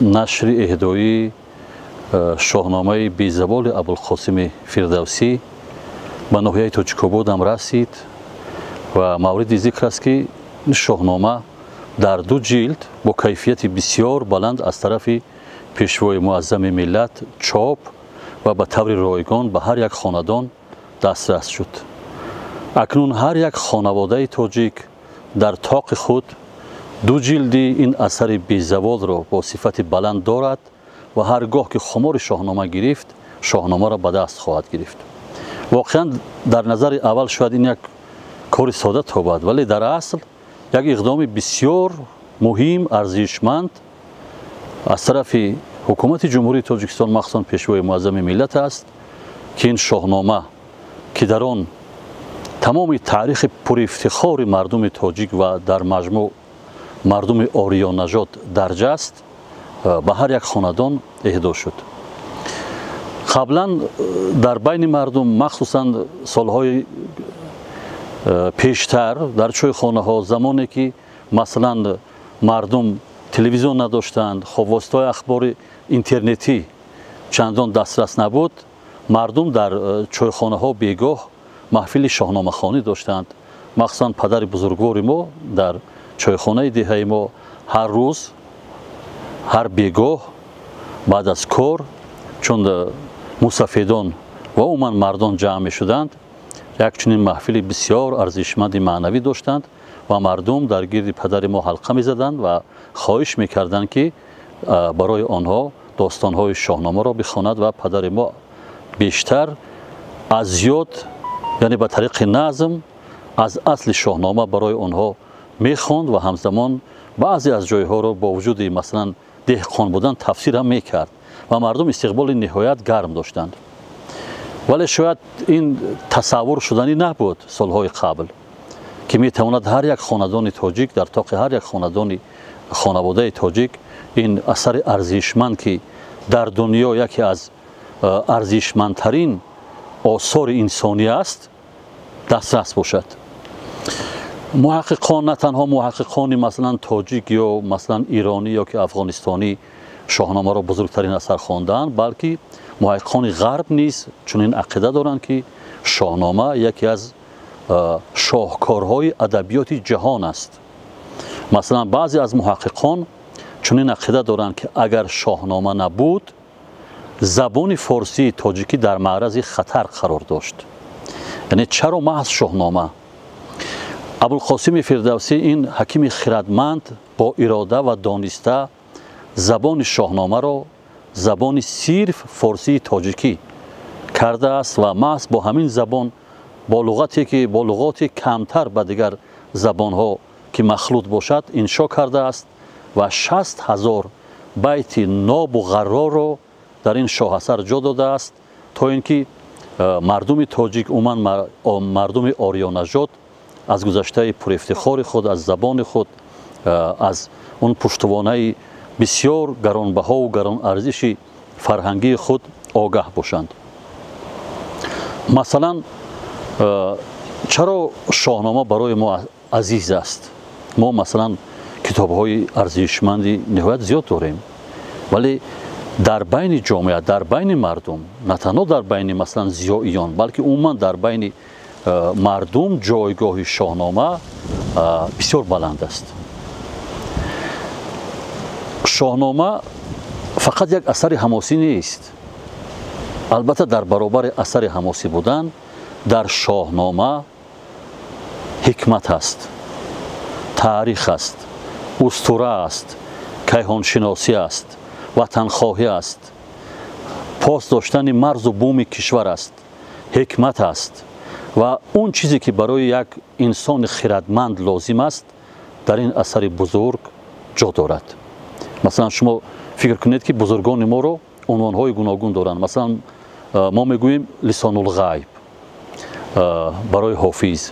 نشر اهدایی شاهنامه بیزبال ابوالقاسم فردوسی به ناحیه تاجیک‌آباد هم رسید و مورد ذکر است که شاهنامه در 2 جلد با کیفیت بسیار بلند از طرف پیشوای معظم ملت چاپ و به طور رایگان به هر یک خاندان دسترس شد. اکنون هر یک خانواده تاجیک در طاق خود 2 جلدی این اثر بیزوال را با صفت بلند دارد و هرگاه که خمار شاهنامه گرفت شاهنامه را به دست خواهد گرفت. واقعا در نظر اول شاید این یک کار ساده تابد، ولی در اصل یک اقدام بسیار مهم ارزشمند از طرف حکومت جمهوری تاجیکستان مخصوصا پیشوای معظم ملت است که این شاهنامه که در آن تمام تاریخ پر افتخار مردم تاجیک و در مجموع مردم آریا نژاد درج است به هر یک خاندان اهدا شد. قبلا در بین مردم مخصوصا سالهای پیشتر در چویخانه ها زمانی که مثلا مردم تلویزیون نداشتند، خب واسطه اخبار اینترنتی چندان دسترس نبود، مردم در چویخانه ها بیگاه محفل شاهنامه خوانی داشتند. مخصوصا پدر بزرگوار ما در چویخانه دهه ما هر روز هر بیگاه بعد از کار چون موسفیدان و عموما مردان جمع می شدند یک چنین محفل بسیار ارزشمند معنوی داشتند و مردم در گرد پدر ما حلقه می زدند و خواهش می کردند که برای آنها داستان های شاهنامه را بخواند و پدر ما بیشتر از یاد یعنی به طریق نظم از اصل شاهنامه برای آنها می خواند و همزمان بعضی از جایها را با وجود مثلا دهقان بودن تفسیر هم می کرد و مردم استقبال نهایت گرم داشتند. ولی شاید این تصور شدنی نبود سالهای قبل که می تواند هر یک خاندان تاجیک در طاق هر یک خانواده تاجیک این اثر ارزشمند که در دنیا یکی از ارزشمندترین آثار انسانی است دسترس باشد. محققان نه تنها محققان مثلا تاجیک یا مثلا ایرانی یا که افغانستانی شاهنامه را بزرگترین اثر خواندند، بلکه محققان غرب نیز چنین عقیده دارند که شاهنامه یکی از شاهکارهای ادبیات جهان است. مثلا بعضی از محققان چنین عقیده دارند که اگر شاهنامه نبود زبان فارسی تاجیکی در معرض خطر قرار داشت. یعنی چرا محض شاهنامه؟ ابوالقاسم فردوسی این حکیم خردمند با اراده و دانسته زبان شاهنامه را زبان صرف فارسی تاجیکی کرده است و محض با همین زبان با لغتی که با لغات کمتر به دیگر زبانها که مخلوط باشد انشا کرده است و 60,000 بیت ناب و غرا را در این شاهاثر جا داده است تا اینکه مردم تاجیک عموما مردم آریا نژاد از گذشته پر افتخار خود، از زبان خود، از اون پشتوانه بسیار گرانبها و گران ارزش فرهنگی خود آگاه باشند. مثلا چرا شاهنامه برای ما عزیز است؟ ما مثلا کتاب‌های ارزشمندی نهایت زیاد داریم، ولی در بین جامعه، در بین مردم، نه تنها در بین مثلا ضیائیان بلکه عموما در بین مردم جایگاه شاهنامه بسیار بلند است. شاهنامه فقط یک اثر حماسی نیست. البته در برابر اثر حماسی بودن در شاهنامه حکمت است، تاریخ است، اسطوره است، کیهانشناسی است، وطنخواهی است، پاس داشتن مرز و بوم کشور است، حکمت است و اون چیزی که برای یک انسان خردمند لازم است در این اثر بزرگ جا دارد. مثلا شما فکر کنید که بزرگان ما رو عنوان‌های گوناگون دارند. مثلا ما میگوییم لسان الغیب برای حافظ،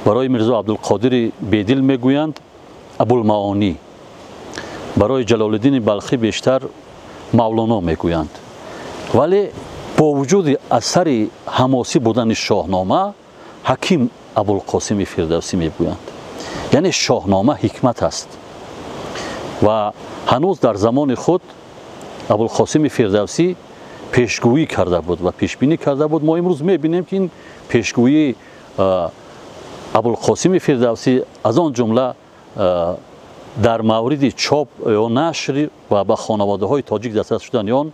برای میرزا عبدالقادر بیدل میگویند ابوالمعانی، برای جلال الدین بلخی بیشتر مولانا میگویند. ولی با وجود اثر حماسی بودن شاهنامه حکیم ابوالقاسم فردوسی میگویند. یعنی شاهنامه حکمت است. و هنوز در زمان خود ابوالقاسم فردوسی پیشگویی کرده بود و پیش بینی کرده بود. ما امروز میبینیم که این پیشگویی ابوالقاسم فردوسی از آن جمله در مورد چاپ یا نشر و به خانواده های تاجیک دسترس شدن آن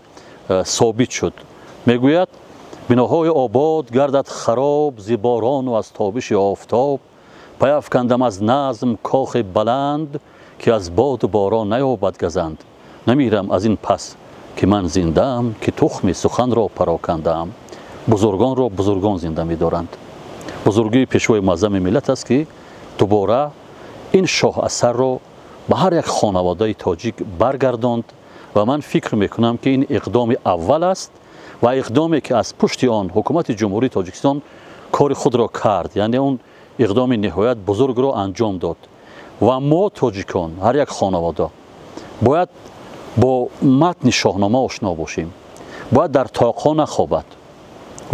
ثابت شد. میگوید بناهای آباد گردد خراب ز باران و از تابش آفتاب، پیافکندم از نظم کاخ بلند که از باد و باران نیابد گزند. نمیرم از این پس که من زنده‌ام که تخم سخن را پراکندم. بزرگان را بزرگان زنده می‌دارند. بزرگی پیشوای معظم ملت است که دوباره این شاه اثر را به هر یک خانواده تاجیک برگرداند و من فکر میکنم که این اقدام اول است و اقدامی که از پشت آن حکومت جمهوری تاجیکستان کار خود را کرد، یعنی اون اقدام نهایت بزرگ را انجام داد و ما تاجیکان هر یک خانواده باید با متن شاهنامه آشنا باشیم، باید در طاق‌ها نخوابد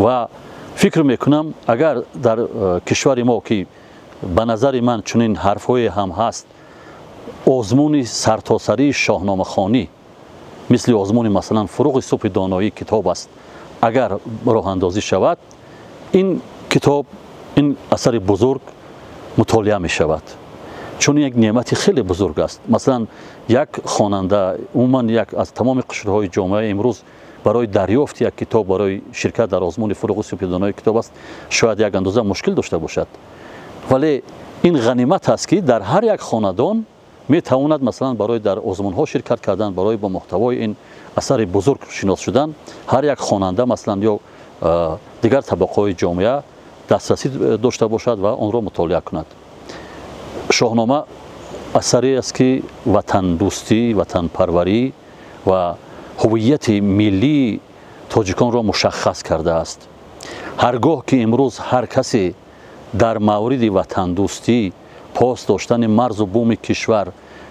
و فکر میکنم اگر در کشور ما که به نظر من چنین حرف‌های هم هست، آزمون سرتاسری شاهنامه خوانی مثل آزمون مثلا فروغ صبح دانایی کتاب است، اگر راه اندازی شود این کتاب، این اثر بزرگ مطالعه می شود، چون یک نعمت خیلی بزرگ است. مثلا یک خواننده عموما یک از تمام قشرهای جامعه امروز برای دریافت یک کتاب، برای شرکت در آزمون فروغ صبح دانایی کتاب است، شاید یک اندازه مشکل داشته باشد، ولی این غنیمت است که در هر یک خاندان می تواند مثلا برای در آزمون ها شرکت کردن، برای با محتوای این اثر بزرگ شناس شدن، هر یک خواننده مثلا یا دیگر طبقه های جامعه دسترسی داشته باشد و آن را مطالعه کند. شاهنامه اثری است که وطن دوستی، وطن پروری و هویت ملی تاجیکان را مشخص کرده است. هرگاه که امروز هر کسی در مورد وطن دوستی، پاس داشتن مرز و بوم کشور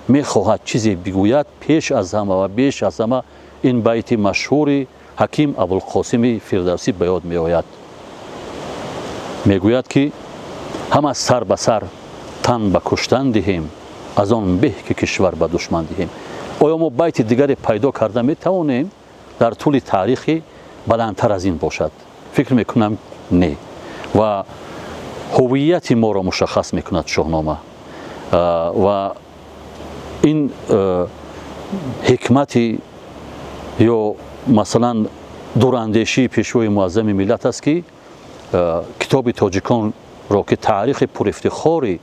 میخواهد چیزی بگوید، پیش از همه و بیش از همه این بیت مشهور حکیم ابوالقاسم فردوسی به یاد می آید. میگوید که هم از سر به سر تن به کشتن دهیم، از آن به که کشور به دشمن دهیم. آیا ما بیت دیگری پیدا کرده می توانیم در طول تاریخی بلندتر از این باشد؟ فکر میکنم نه. و هویت ما را مشخص میکند شاهنامه و این حکمت یا مثلا دوراندیشی پیشوای معظم ملت است که کتاب تاجیکان را که تاریخ پر افتخار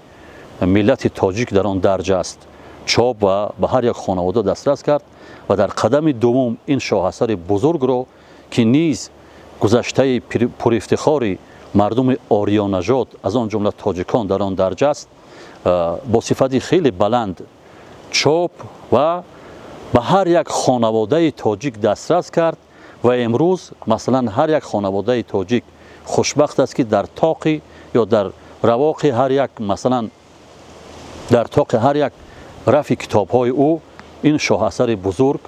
ملت تاجیک در آن درج است چاپ و به هر یک خانواده دسترس کرد و در قدم دوم این شاهاثر بزرگ را که نیز گذشته پر افتخار مردم آریا نژاد از آن جمله تاجیکان در آن درجه است با صفتی خیلی بلند چاپ و به هر یک خانواده تاجیک دسترس کرد و امروز مثلا هر یک خانواده تاجیک خوشبخت است که در طاق یا در رواق هر یک مثلا در طاق هر یک رف کتاب های او این شاهاثر بزرگ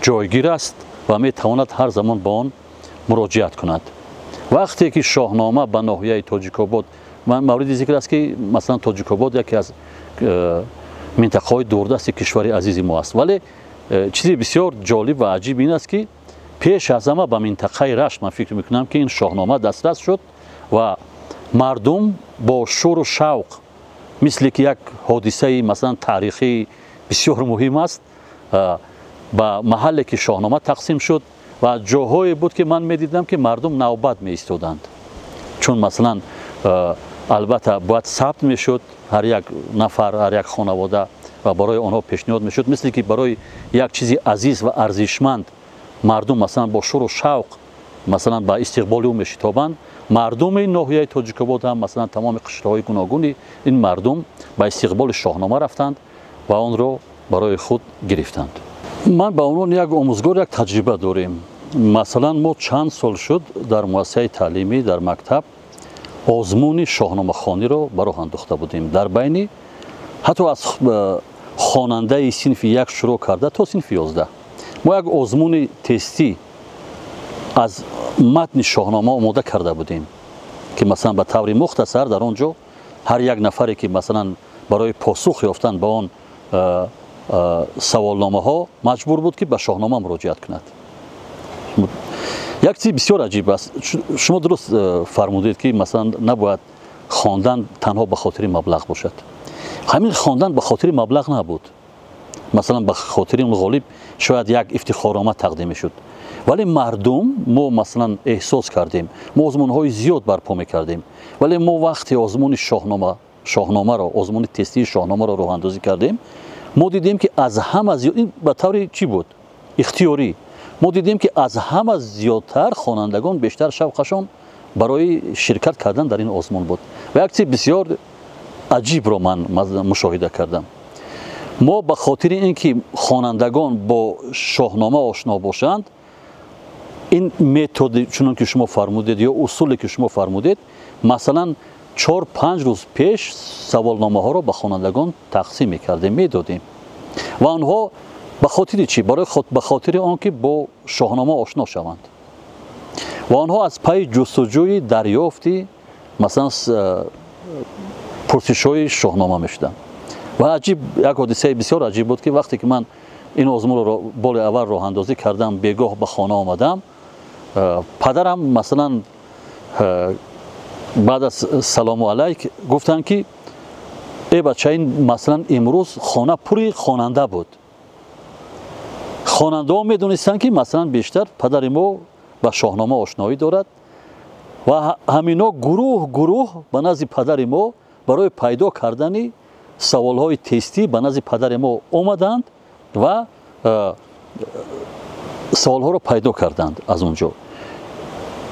جایگیر است و می تواند هر زمان با آن مراجعت کند. وقتی که شاهنامه به ناحیه تاجیک‌آباد، من موردی ذکر است که مثلا تاجیک‌آباد یکی از منطقه های دوردست کشور عزیز ما است، ولی چیزی بسیار جالب و عجیب این است که پیش از همه به منطقه رشت من فکر میکنم که این شاهنامه دسترس شد و مردم با شور و شوق مثل که یک حادثه مثلا تاریخی بسیار مهم است به محلی که شاهنامه تقسیم شد و جاهایی بود که من میدیدم که مردم نوبت می ایستادند، چون مثلا البته باید ثبت میشد هر یک نفر، هر یک خانواده و برای آنها پیشنهاد میشد، مثل که برای یک چیزی عزیز و ارزشمند مردم مثلا با شور و شوق مثلا با استقبال او میشتابند. مردم این ناحیه تاجیک‌آباد هم مثلا تمام قشرهای گوناگون این مردم با استقبال شاهنامه رفتند و آن را برای خود گرفتند. من به عنوان یک آموزگار یک تجربه داریم. مثلا ما چند سال شد در مؤسسه تعلیمی در مکتب آزمون شاهنامه خوانی را براه انداخته بودیم، در بین حتی از خواننده صنف 1 شروع کرده تا صنف 11 ما یک آزمون تستی از متن شاهنامه آماده کرده بودیم که مثلا به طور مختصر در آنجا هر یک نفری که مثلا برای پاسخ یافتن به آن سوالنامه ها مجبور بود که به شاهنامه مراجعت کند. یک چیز بسیار عجیب است. شما درست فرمودید که مثلا نباید خواندن تنها به خاطر مبلغ باشد. همین خواندن به خاطر مبلغ نبود. مثلا به خاطر اون غالب شاید یک افتخارنامه تقدیم شد، ولی مردم ما مثلا احساس کردیم، ما آزمون‌های زیاد برپا می‌کردیم، ولی ما وقتی آزمون شاهنامه را، آزمون تستی شاهنامه را راه اندازی کردیم، ما دیدیم که از همه زیاد، این به طور چی بود؟ اختیاری. ما دیدیم که از همه زیادتر خوانندگان بیشتر شوقشان برای شرکت کردن در این آزمون بود. و یک چیز بسیار عجیب را من مشاهده کردم. ما به خاطر اینکه خوانندگان با شاهنامه آشنا باشند، این متد چون که شما فرمودید یا اصولی که شما فرمودید، مثلا 4-5 روز پیش سوالنامه ها را به خوانندگان تقسیم می‌کردیم، میدادیم و آنها به خاطر چی؟ به خاطر آنکه با شاهنامه آشنا شوند و آنها از پای جستجوی دریافتی مثلا پرسش‌های شاهنامه می‌شدند. و عجیب، یک حادثه بسیار عجیب بود که وقتی که من این آزمون را بار اول راه اندازی کردم، بیگاه به خانه آمدم، پدرم مثلا بعد از سلام علیک گفتن که ای بچه، این مثلا امروز خانه پوری خواننده بود. خواننده ها میدونستن که مثلا بیشتر پدر ما با شاهنامه آشنایی دارد و همینا گروه به نزد پدر ما برای پیدا کردن سوال های تستی به نزد پدر ما آمدند و سوال ها رو پیدا کردند از اونجا.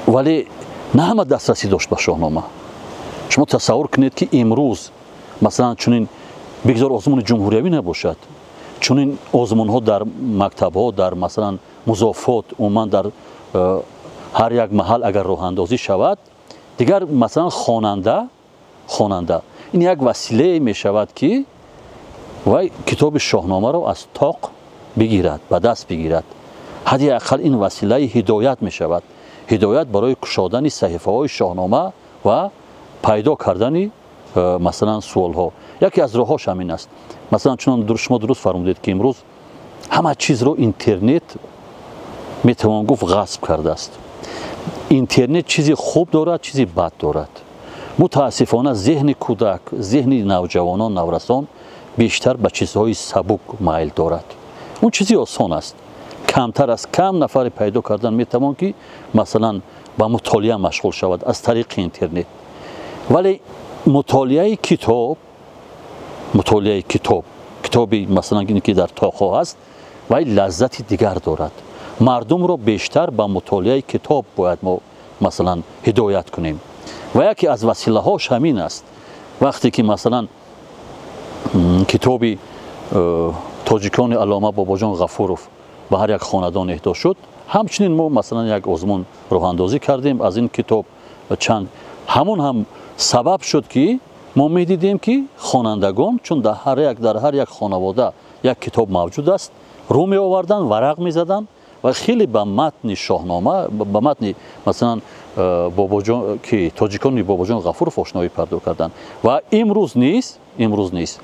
ولی نه همه دسترسی داشت به شاهنامه. شما تصور کنید که امروز مثلا چنین بگذار آزمون جمهوریوی نباشد، چنین آزمون ها در مکتب ها، در مثلا مضافات، عموما در هر یک محل اگر راه اندازی شود، دیگر مثلا خواننده این یک وسیله می شود که وای کتاب شاهنامه را از طاق بگیرد، به دست بگیرد. حداقل این وسیله هدایت می شود، هدایت برای کشادن صحیفه های شاهنامه و پیدا کردن مثلا سوال ها. یکی از راهاش همین است. مثلا چون شما درست فرمودید که امروز همه چیز رو اینترنت می توان گفت غصب کرده است. اینترنت چیزی خوب دارد، چیزی بد دارد. متاسفانه ذهن کودک، ذهن نوجوانان، نورسان بیشتر به چیزهای سبک مایل دارد. اون چیزی آسان است، کمتر از کم نفر پیدا کردن میتوان که مثلا با مطالعه مشغول شود از طریق اینترنت. ولی مطالعه کتابی مثلا اینی که در طاقه هست ولی لذتی دیگر دارد. مردم را بیشتر با مطالعه کتاب باید ما مثلا هدایت کنیم و یکی از وسیله هاش همین است. وقتی که مثلا کتابی تاجیکان علامه باباجان غفوروف به هر یک خاندان اهدا شد، همچنین ما مثلا یک آزمون راه اندازی کردیم از این کتاب چند. همون هم سبب شد که ما میدیدیم که خوانندگان چون در هر یک خانواده یک کتاب موجود است، رو می آوردن، ورق می زدن و خیلی به متن شاهنامه، به متن مثلا باباجان که تاجیکان باباجان غفوروف آشنایی پیدا کردن. و امروز نیست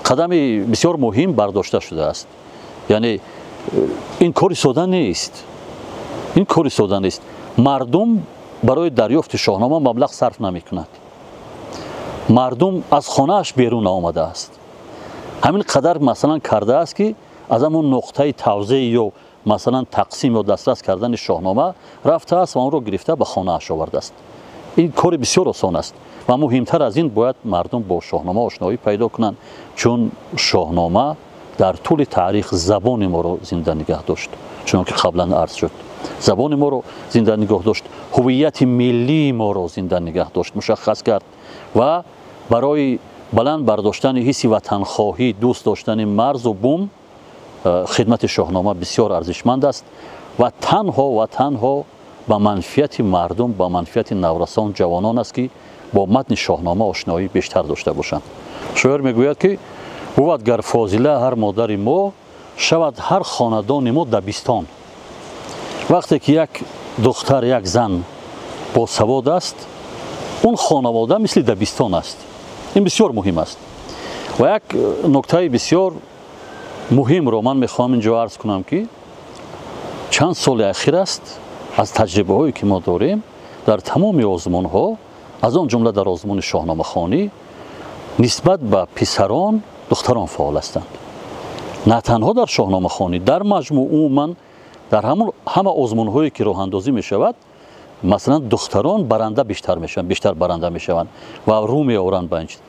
قدم بسیار مهم برداشته شده است. یعنی این کاری ساده نیست. مردم برای دریافت شاهنامه مبلغ صرف نمی کند. مردم از خانه اش بیرون آمده است. همین قدر مثلا کرده است که از همون نقطه توزیع یا مثلا تقسیم یا دسترس کردن شاهنامه رفته است و اون رو گرفته به خانه اش آورده است. این کار بسیار آسان است و مهمتر از این باید مردم با شاهنامه آشنایی پیدا کنند، چون شاهنامه در طول تاریخ زبان ما رو زنده نگه داشت. چون که قبلا عرض شد زبان ما رو زنده نگه داشت، هویت ملی ما رو زنده نگه داشت، مشخص کرد و برای بلند برداشتن حس وطنخواهی، دوست داشتن مرز و بوم خدمت شاهنامه بسیار ارزشمند است و تنها به منفعت مردم، به منفعت نورسان، جوانان است که با متن شاهنامه آشنایی بیشتر داشته باشند. شاعر میگوید که بود گر فاضله هر مادر ما، شود هر خاندان ما دبستان. وقتی که یک دختر، یک زن با سواد است، اون خانواده مثل دبستان است. این بسیار مهم است. و یک نکته بسیار муҳимро ман мехоҳам инҷо арз кунам ки чанд соли ахир аст аз таҷрибаҳое ки мо дорем дар тамоми озмунҳо аз он ҷумла дар озмуни шоҳномахонӣ нисбат ба писарон духтарон фаъол ҳастанд. На танҳо дар шоҳномахонӣ, дар маҷмӯъ умуман дар ҳама озмунҳое ки роҳандозӣ мешавад, масалан духтарон баранда биштар баранда мешаванд ва рӯ меоранд ба ин чиз.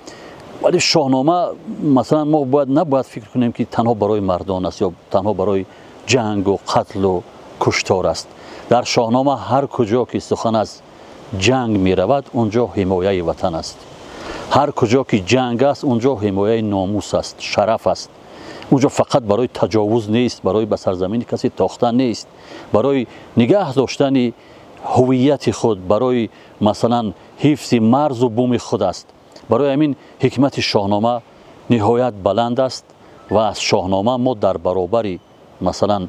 вале шоҳнома масалан мо набояд фикр кунем ки танҳо барои мардон аст ё танҳо барои ҷангу қатлу куштор аст. дар шоҳнома ҳар куҷо ки сухан аз ҷанг меравад онҷо ҳимояи ватан аст. ҳар куҷо ки ҷанг аст онҷо ҳимояи номус аст, шараф аст. онҷо фақат барои таҷовуз нест, барои ба сарзамини касе тохтан нест, барои нигаҳ доштани ҳувияти худ, барои масалан ҳифзи марзу буми худ аст. барои ҳамин ҳикмати шоҳнома ниҳоят баланд аст ва аз шоҳнома мо дар баробари масалан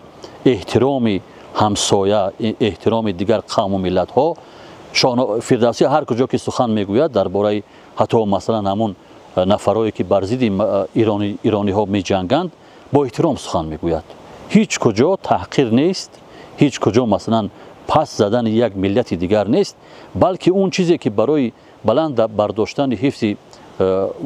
эҳтироми ҳамсоя, эҳтироми дигар қавму миллатҳо, фирдавсӣ ҳар куҷо ки сухан мегӯяд дар бораи ҳатто масалан ҳамун нафарое ки бар зидди ирониҳо меҷанганд, бо эҳтиром сухан мегӯяд. ҳеҷ куҷо таҳқир нест, ҳеҷ куҷо масалан паст задани як миллати дигар нест, балки он чизе ки барои баланд бардоштани ҳифзи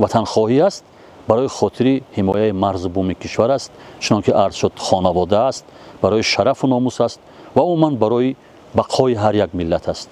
ватанхоҳӣ аст, барои хотири ҳимояи марзу буми кишвар аст, чунон ки арз шуд хонавода аст, барои шарафу номус аст ва умуман барои бақои ҳар як миллат аст.